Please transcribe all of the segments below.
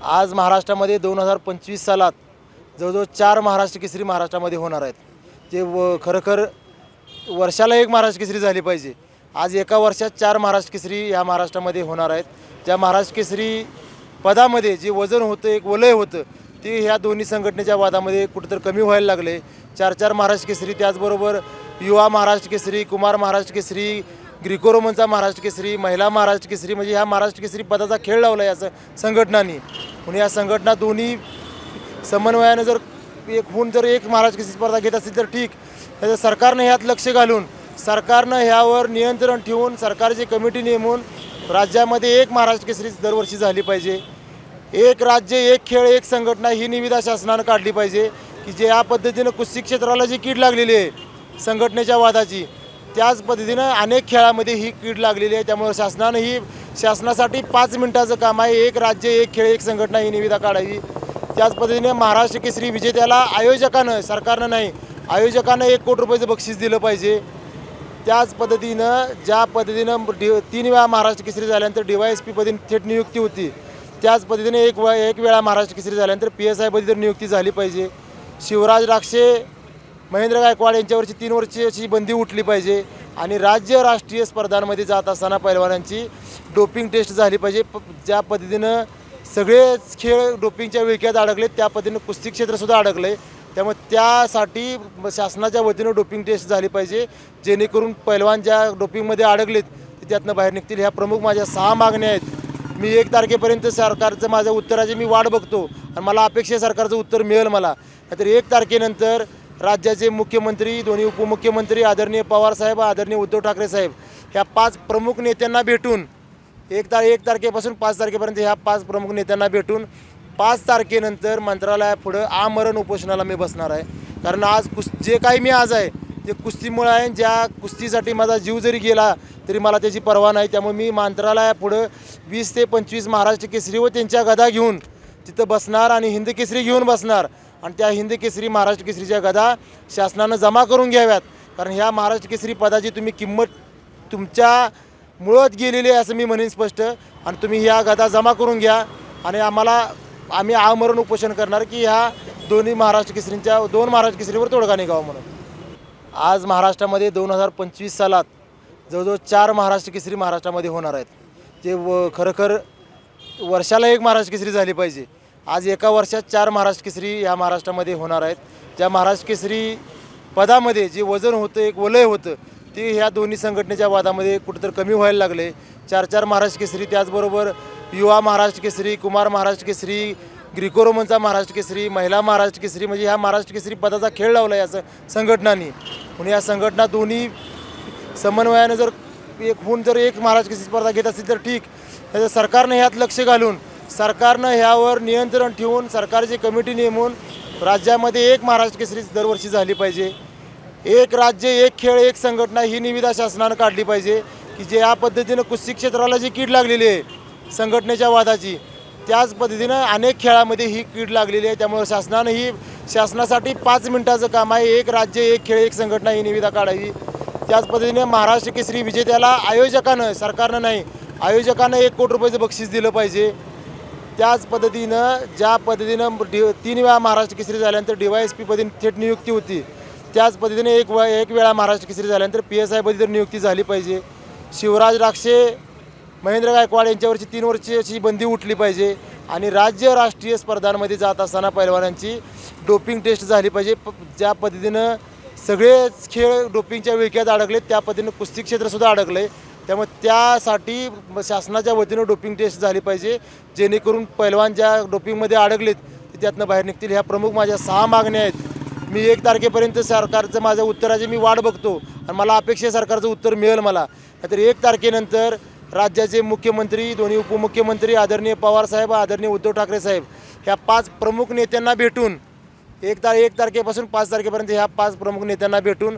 आज महाराष्ट्रामध्ये 2025 सालात जवळजवळ 4 महाराष्ट्र केसरी महाराष्ट्रामध्ये होणार आहेत. ते खरोखर वर्षाला एक महाराष्ट्र केसरी झाली पाहिजे. आज एका वर्षात 4 महाराष्ट्र केसरी ह्या महाराष्ट्रामध्ये होणार आहेत. त्या महाराष्ट्र केसरी पदामध्ये जे वजन होतं, एक वलय होतं, ते ह्या दोन्ही संघटनेच्या वादामध्ये कुठंतरी कमी व्हायला लागले. 4 महाराष्ट्र केसरी, त्याचबरोबर युवा महाराष्ट्र केसरी, कुमार महाराष्ट्र केसरी, ग्रिको रोमनचा महाराष्ट्र केसरी, महिला महाराष्ट्र केसरी, म्हणजे ह्या महाराष्ट्र केसरी पदाचा खेळ लावला या संघटनांनी. म्हणून या संघटना दोन्ही समन्वयानं जर एक महाराष्ट्र केसरी स्पर्धा घेत असतील तर ठीक. त्याचं सरकारनं ह्यात लक्ष घालून सरकारनं ह्यावर नियंत्रण ठेवून सरकारची कमिटी नेमून राज्यामध्ये एक महाराष्ट्र केसरी दरवर्षी झाली पाहिजे. एक राज्य एक खेळ एक संघटना ही निविदा शासनानं काढली पाहिजे की जे या पद्धतीनं कुस्ती क्षेत्राला जी कीड लागलेली आहे संघटनेच्या वादाची, त्याच पद्धतीनं अनेक खेळामध्ये ही कीड लागलेली आहे. त्यामुळे शासनासाठी 5 मिनिटाचं काम आहे. एक राज्य एक खेळ एक संघटना ही निविदा काढावी. त्याच पद्धतीने महाराष्ट्र केसरी विजेत्याला आयोजकानं, सरकारनं नाही, आयोजकानं 1 कोटी रुपयाचं बक्षीस दिलं पाहिजे. त्याच पद्धतीनं ज्या पद्धतीनं 3 वेळा महाराष्ट्र केसरी झाल्यानंतर DYSP पदी थेट नियुक्ती होती, त्याच पद्धतीने एक वेळा महाराष्ट्र केसरी झाल्यानंतर PSI पदी तर नियुक्ती झाली पाहिजे. शिवराज राक्षे, महेंद्र गायकवाड यांच्यावरची 3 वर्षाची बंदी उठली पाहिजे. आणि राज्य राष्ट्रीय स्पर्धांमध्ये जात असताना पैलवानांची डोपिंग टेस्ट झाली पाहिजे. ज्या पद्धतीनं सगळेच खेळ डोपिंगच्या विळख्यात अडकलेत, त्या पद्धतीनं कुस्ती क्षेत्रसुद्धा अडकलं आहे. त्यामुळे त्यासाठी शासनाच्या वतीनं डोपिंग टेस्ट झाली पाहिजे, जेणेकरून पैलवान ज्या डोपिंगमध्ये अडकलेत ते त्यातनं बाहेर निघतील. ह्या प्रमुख माझ्या 6 मागण्या आहेत. मी 1 तारखेपर्यंत सरकारचं माझ्या उत्तराची मी वाट बघतो आणि मला अपेक्षा सरकारचं उत्तर मिळेल मला. नाहीतर 1 तारखेनंतर राज्याचे मुख्यमंत्री, दोन्ही उपमुख्यमंत्री, आदरणीय पवारसाहेब, आदरणीय उद्धव ठाकरे साहेब, ह्या 5 प्रमुख नेत्यांना भेटून 1 तारखेपासून 5 तारखेपर्यंत ह्या 5 प्रमुख नेत्यांना भेटून 5 तारखेनंतर मंत्रालयापुढं आमरण उपोषणाला मी बसणार आहे. कारण आज जे काही मी आज आहे ते कुस्तीमुळे आहे. ज्या कुस्तीसाठी माझा जीव जरी गेला तरी मला त्याची पर्वा नाही. त्यामुळे मी मंत्रालयापुढं 20 ते 25 महाराष्ट्र केसरी व त्यांच्या गदा घेऊन तिथं बसणार आणि हिंद केसरी घेऊन बसणार. आणि त्या हिंद केसरी महाराष्ट्र केसरीच्या गदा शासनानं जमा करून घ्याव्यात. कारण ह्या महाराष्ट्र केसरी पदाची तुम्ही किंमत तुमच्या मुळात गेलेली आहे असं मी म्हणेन स्पष्ट. आणि तुम्ही ह्या गदा जमा करून घ्या आणि आम्ही आमरण उपोषण करणार की ह्या 2 महाराष्ट्र केसरीवर तोडगा निघावा म्हणून. आज महाराष्ट्रामध्ये 2025 सालात जवळजवळ 4 महाराष्ट्र केसरी महाराष्ट्रामध्ये होणार आहेत. ते खरोखर वर्षाला एक महाराष्ट्र केसरी झाली पाहिजे. आज एका वर्षात 4 महाराष्ट्र केसरी ह्या महाराष्ट्रामध्ये होणार आहेत. त्या महाराष्ट्र केसरी पदामध्ये जे वजन होतं, एक वलय होतं, ते ह्या दोन्ही संघटनेच्या वादामध्ये कुठंतरी कमी व्हायला लागले. 4 महाराष्ट्र केसरी, त्याचबरोबर युवा महाराष्ट्र केसरी, कुमार महाराष्ट्र केसरी, ग्रिको रोमनचा महाराष्ट्र केसरी, महिला महाराष्ट्र केसरी, म्हणजे ह्या महाराष्ट्र केसरी पदाचा खेळ लावला या संघटनांनी. म्हणून या संघटना दोन्ही समन्वयानं एक महाराष्ट्र केसरी स्पर्धा घेत असतील तर ठीक. त्याचं सरकारनं ह्यात लक्ष घालून सरकारनं ह्यावर नियंत्रण ठेवून सरकारची कमिटी नेमून राज्यामध्ये एक महाराष्ट्र केसरी दरवर्षी झाली पाहिजे. एक राज्य एक खेळ एक संघटना ही निविदा शासनानं काढली पाहिजे की जे या पद्धतीनं कुस्ती क्षेत्राला जी कीड लागलेली आहे संघटनेच्या वादाची, त्याच पद्धतीनं अनेक खेळामध्ये ही कीड लागलेली आहे. त्यामुळे शासनासाठी 5 मिनिटाचं काम आहे. एक राज्य एक खेळ एक संघटना ही निविदा काढावी. त्याच पद्धतीने महाराष्ट्र केसरी विजेत्याला आयोजकानं, सरकारनं नाही, आयोजकानं 1 कोटी रुपयाचं बक्षीस दिलं पाहिजे. त्याच पद्धतीनं ज्या पद्धतीनं 3 वेळा महाराष्ट्र केसरी झाल्यानंतर DYSP पदी थेट नियुक्ती होती, त्याच पद्धतीने एक वेळा महाराष्ट्र केसरी झाल्यानंतर PSI पदी तर नियुक्ती झाली पाहिजे. शिवराज राक्षे, महेंद्र गायकवाड यांच्यावरची 3 वर्षाची बंदी उठली पाहिजे. आणि राज्य राष्ट्रीय स्पर्धांमध्ये जात असताना पैलवानांची डोपिंग टेस्ट झाली पाहिजे. ज्या पद्धतीनं सगळेच खेळ डोपिंगच्या विळख्यात अडकलेत, त्या पद्धतीनं कुस्ती क्षेत्रसुद्धा अडकलं आहे. त्यामुळे त्यासाठी शासनाच्या वतीनं डोपिंग टेस्ट झाली पाहिजे, जेणेकरून पैलवान ज्या डोपिंगमध्ये अडकलेत ते त्यातनं बाहेर निघतील. ह्या प्रमुख माझ्या 6 मागण्या आहेत. मी 1 तारखेपर्यंत सरकारचं माझ्या उत्तराची मी वाट बघतो आणि मला अपेक्षा सरकारचं उत्तर मिळेल मला. नाहीतर 1 तारखेनंतर राज्याचे मुख्यमंत्री, दोन्ही उपमुख्यमंत्री, आदरणीय पवारसाहेब, आदरणीय उद्धव ठाकरे साहेब, ह्या 5 प्रमुख नेत्यांना भेटून 1 तारखेपासून 5 तारखेपर्यंत ह्या 5 प्रमुख नेत्यांना भेटून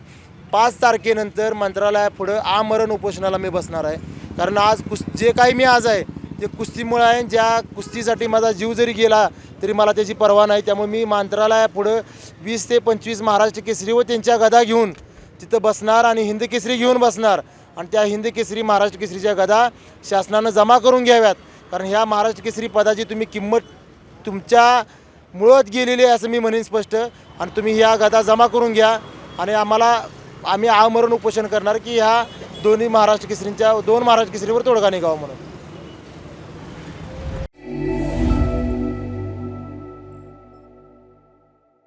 5 तारखेनंतर मंत्रालयापुढं आमरण उपोषणाला मी बसणार आहे. कारण आज जे काही मी आज आहे ते कुस्तीमुळे आहे. ज्या कुस्तीसाठी माझा जीव जरी गेला तरी मला त्याची पर्वा नाही. त्यामुळे मी मंत्रालयापुढं 20 ते 25 महाराष्ट्र केसरी व त्यांच्या गदा घेऊन तिथं बसणार आणि हिंद केसरी घेऊन बसणार. आणि त्या हिंद केसरी महाराष्ट्र केसरीच्या गदा शासनानं जमा करून घ्याव्यात. कारण ह्या महाराष्ट्र केसरी पदाची तुम्ही किंमत तुमच्या मुळात गेलेली आहे असं मी म्हणेन स्पष्ट. आणि तुम्ही ह्या गदा जमा करून घ्या आणि आम्ही आमरण उपोषण करणार की ह्या दोन महाराष्ट्र केसरींवर तोडगा निघावा म्हणून.